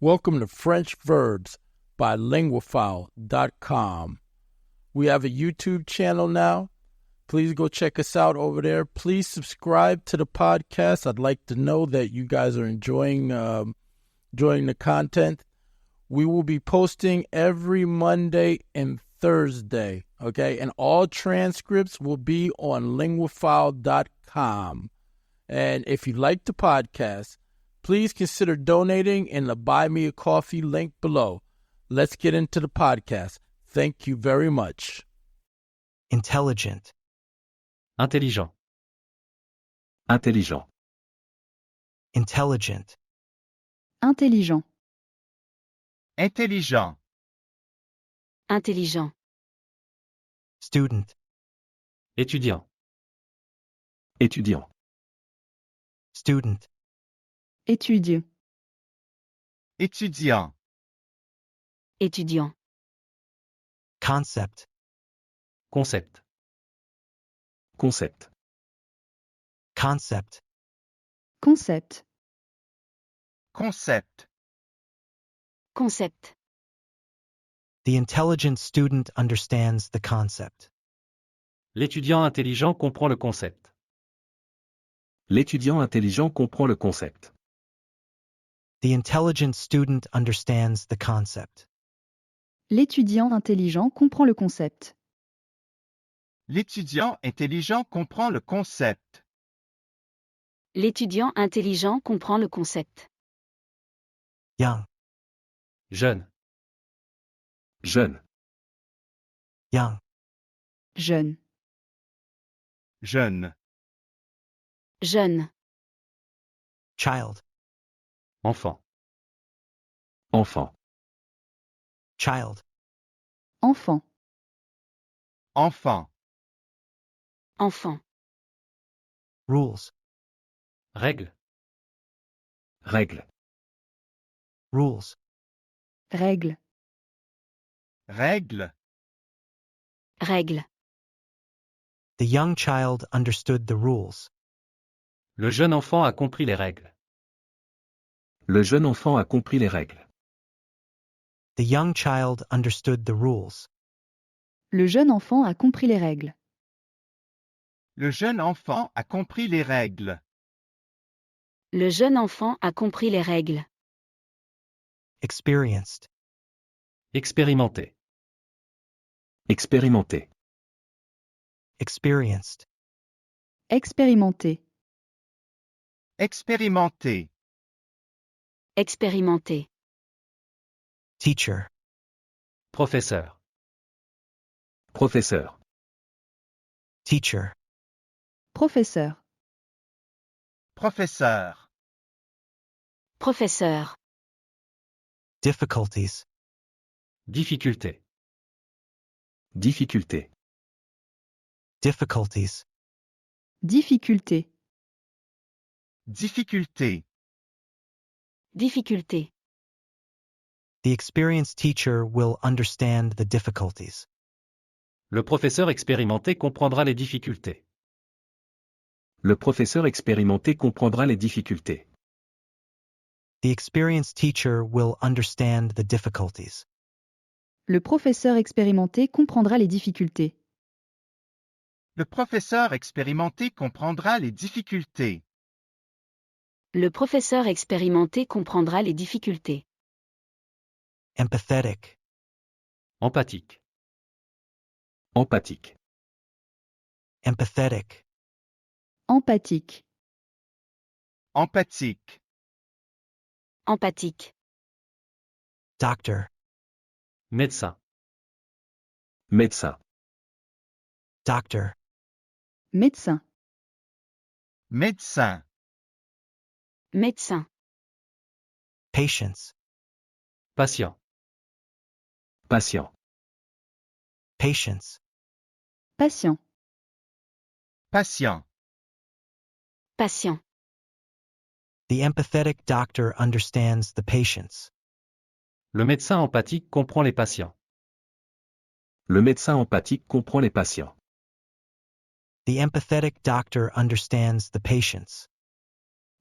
Welcome to French Verbs by linguaphile.com. We have a YouTube channel now. Please go check us out over there. Please subscribe to the podcast. I'd like to know that you guys are enjoying the content. We will be posting every Monday and Thursday, okay? And all transcripts will be on linguaphile.com. And if you like the podcast, please consider donating in the Buy Me a Coffee link below. Let's get into the podcast. Thank you very much. Intelligent. Intelligent. Intelligent. Intelligent. Intelligent. Intelligent. Intelligent. Student. Étudiant. Étudiant. Student. Étudiant. Étudiant. Étudiant. Concept. Concept. Concept. Concept. Concept. Concept. Concept. The intelligent student understands the concept. L'étudiant intelligent comprend le concept. L'étudiant intelligent comprend le concept. The intelligent student understands the concept. L'étudiant intelligent comprend le concept. L'étudiant intelligent comprend le concept. L'étudiant intelligent comprend le concept. Young. Jeune. Jeune. Young. Jeune. Jeune. Jeune. Child. Enfant. Enfant. Child. Enfant. Enfant. Enfant. Rules. Règle. Règle. Rules. Règle. Règle. Règle. The young child understood the rules. Le jeune enfant a compris les règles. Le jeune enfant a compris les règles. The young child understood the rules. Le jeune enfant a compris les règles. Le jeune enfant a compris les règles. Le jeune enfant a compris les règles. Experienced. Expérimenté. Expérimenté. Experienced. Expérimenté. Expérimenté. Expérimenté. Teacher. Professeur. Professeur. Teacher. Professeur. Professeur. Professeur. Difficulties. Difficulté. Difficulté. Difficulties. Difficulté. Difficulté. Difficulté. The experienced teacher will understand the difficulties. Le professeur expérimenté comprendra les difficultés. Le professeur expérimenté comprendra les difficultés. The experienced teacher will understand the difficulties. Le professeur expérimenté comprendra les difficultés. Le professeur expérimenté comprendra les difficultés. Le professeur expérimenté comprendra les difficultés. Empathetic. Empathique. Empathique. Empathetic. Empathique. Empathique. Empathique. Doctor. Médecin. Médecin. Doctor. Médecin. Médecin. Médecin. Patience. Patient. Patient. Patience. Patient. Patient. Patient. The empathetic doctor understands the patients. Le médecin empathique comprend les patients. Le médecin empathique comprend les patients. The empathetic doctor understands the patients.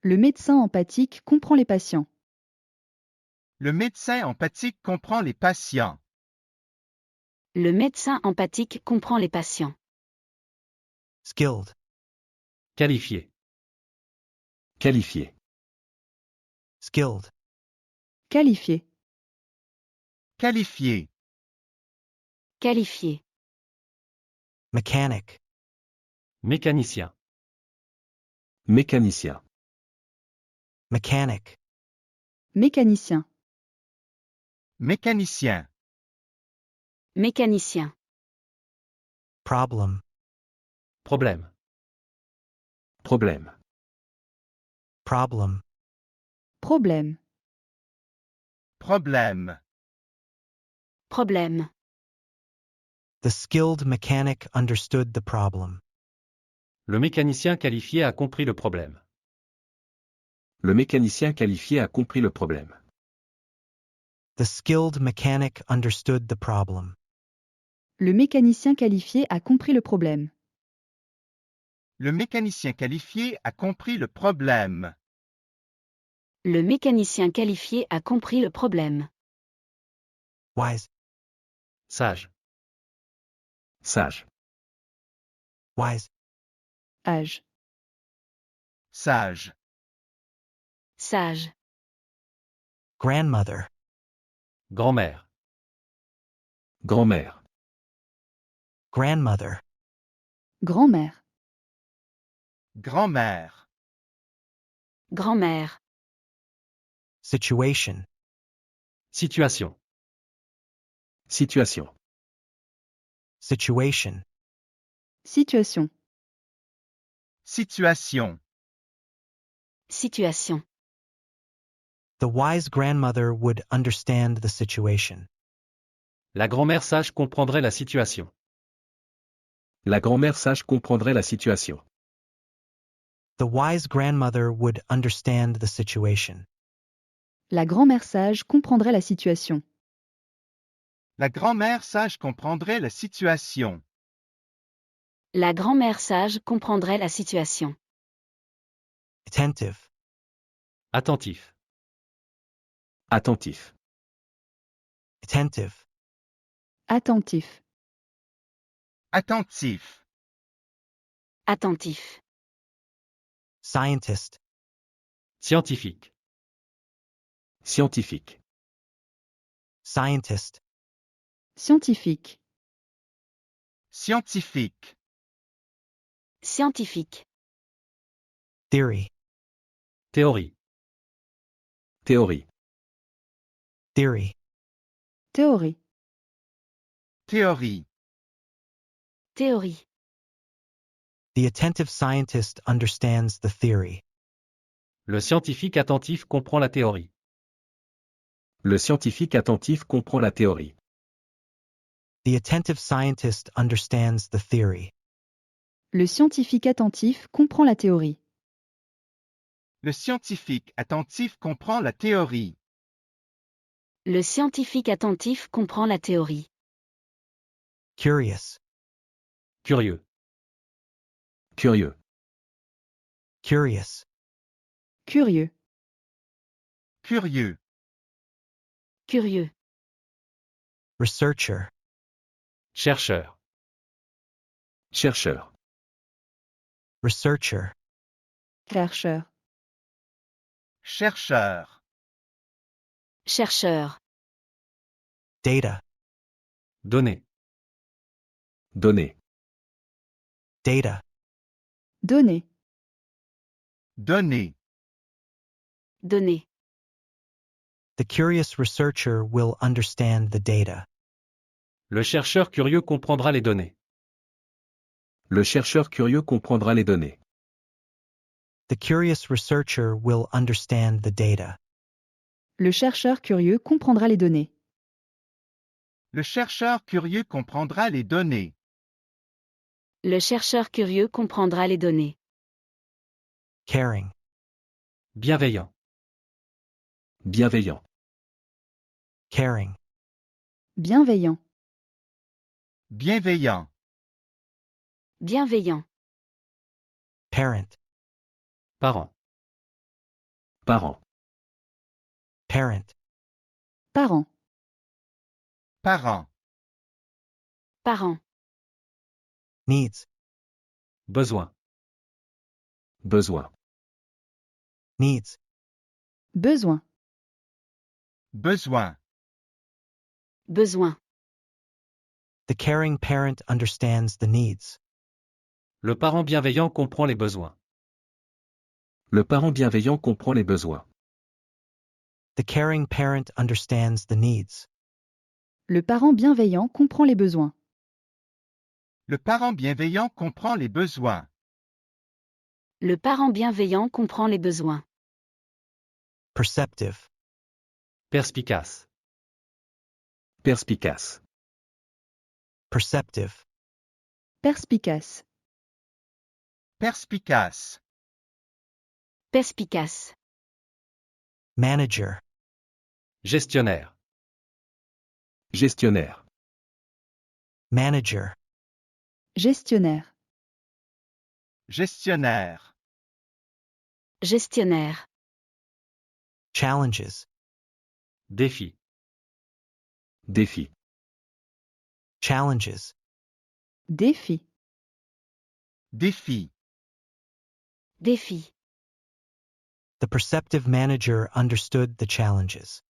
Le médecin empathique comprend les patients. Le médecin empathique comprend les patients. Le médecin empathique comprend les patients. skilled, Qualifié. Qualifié. skilled, qualifié, Qualifié. Qualifié. mechanic, Mécanicien. Mécanicien. mechanic, mécanicien, Mécanicien. Mécanicien. problem, Problème. Problème. problem, problème, Problème. Problème. the skilled mechanic understood the problem. Le mécanicien qualifié a compris le problème. Le mécanicien qualifié a compris le problème. The skilled mechanic understood the problem. le mécanicien qualifié a compris le problème. Le mécanicien qualifié a compris le problème. Le mécanicien qualifié a compris le problème. Wise, Sage. Sage. wise, Âge, Sage. Sage. grandmother, Grand-mère. Grand-mère. grandmother, grand-mère, Grand-mère. Grand-mère. situation, Situation. Situation. situation, situation, Situation. Situation. the wise grandmother would understand the situation. La grand-mère sage comprendrait la situation. La grand-mère sage comprendrait la situation. The wise grandmother would understand the situation. la grand-mère sage comprendrait la situation. La grand-mère sage comprendrait la situation. La grand-mère sage comprendrait la situation. Attentive, Attentif. Attentif. attentive, Attentif, Attentif. Attentif. scientist, Scientifique. Scientifique. scientist, scientifique, Scientifique. Scientifique. theory, Théorie. Théorie. theory, théorie, Théorie. Théorie. the attentive scientist understands the theory. Le scientifique attentif comprend la théorie. Le scientifique attentif comprend la théorie. The attentive scientist understands the theory. le scientifique attentif comprend la théorie. Le scientifique attentif comprend la théorie. Le scientifique attentif comprend la théorie. Curious, Curieux. Curieux. curious, Curieux, Curieux. Curieux. researcher, Chercheur. Chercheur. researcher, chercheur, Chercheur. Chercheur. data, Donner. Donner. data, donner, Donner. Donner. the curious researcher will understand the data. Le chercheur curieux comprendra les données. Le chercheur curieux comprendra les données. The curious researcher will understand the data. le chercheur curieux comprendra les données. Le chercheur curieux comprendra les données. Le chercheur curieux comprendra les données. Caring, Bienveillant. Bienveillant. caring, Bienveillant, Bienveillant. Bienveillant. parent, Parent. Parent. parent, Parent. Parent. Parent. Needs. Besoin. Besoin. Needs. Besoin. Besoin. Besoin. The caring parent understands the needs. Le parent bienveillant comprend les besoins. Le parent bienveillant comprend les besoins. The caring parent understands the needs. Le parent bienveillant comprend les besoins. Le parent bienveillant comprend les besoins. Le parent bienveillant comprend les besoins. Perceptive. Perspicace. Perspicace. Perceptive. Perspicace. Perspicace. Perspicace. Manager. Gestionnaire. Gestionnaire. Manager. Gestionnaire. Gestionnaire. Gestionnaire. Challenges. Défi. Défi. Challenges. Défi. Défi. Défi. The perceptive manager understood the challenges.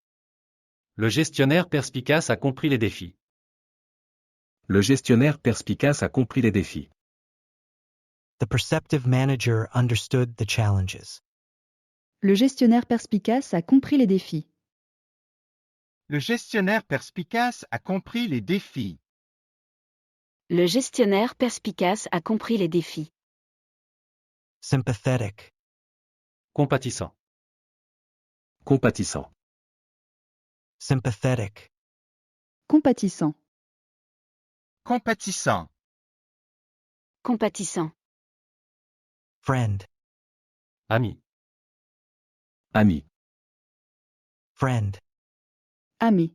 Le gestionnaire perspicace a compris les défis. Le gestionnaire perspicace a compris les défis. The perceptive manager understood the challenges. Le gestionnaire perspicace a compris les défis. Le gestionnaire perspicace a compris les défis. Le gestionnaire perspicace a compris les défis. Sympathetic. Compatissant. Compatissant. Sympathetic. Compatissant. Compatissant. Compatissant. Friend. Ami. Ami. Friend. Ami.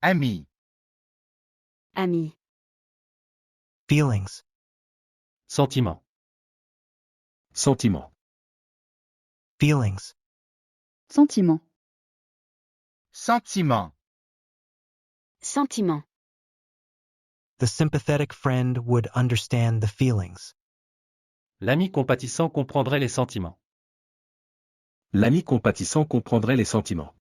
Ami. Ami. Feelings. Sentiment. Sentiment. Feelings. Sentiment. Sentiment. Sentiment. The sympathetic friend would understand the feelings. L'ami compatissant comprendrait les sentiments. L'ami compatissant comprendrait les sentiments.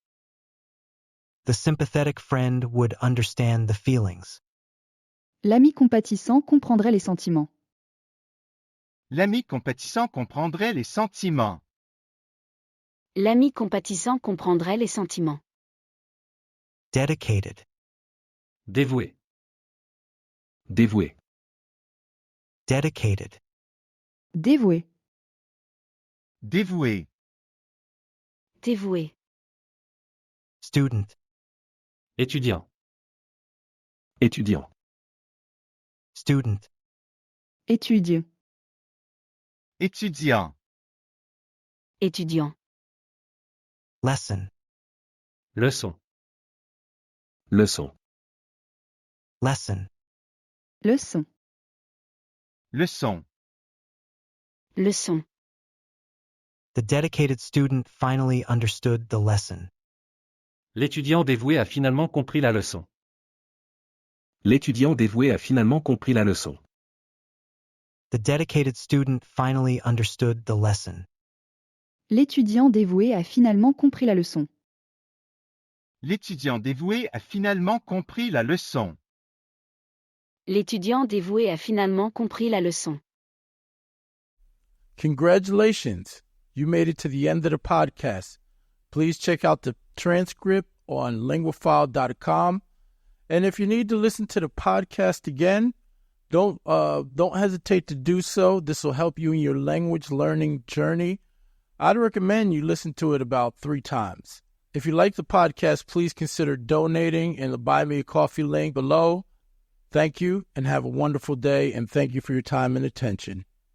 The sympathetic friend would understand the feelings. L'ami compatissant comprendrait les sentiments. L'ami compatissant comprendrait les sentiments. L'ami compatissant comprendrait les sentiments. Dedicated. Dévoué. Dévoué. Dedicated. Dévoué. Dévoué. Dévoué. Student. Étudiant. Étudiant. Student. Étudiant. Étudiant. Étudiant. Lesson. Leçon. Leçon. Lesson. Leçon. Leçon. Leçon. The dedicated student finally understood the lesson. L'étudiant dévoué a finalement compris la leçon. L'étudiant dévoué a finalement compris la leçon. The dedicated student finally understood the lesson. L'étudiant dévoué a finalement compris la leçon. L'étudiant dévoué a finalement compris la leçon. L'étudiant dévoué a finalement compris la leçon. Congratulations! You made it to the end of the podcast. Please check out the transcript on linguafile.com. And if you need to listen to the podcast again, don't hesitate to do so. This will help you in your language learning journey. I'd recommend you listen to it about 3 times. If you like the podcast, please consider donating in the Buy Me a Coffee link below. Thank you and have a wonderful day, and thank you for your time and attention.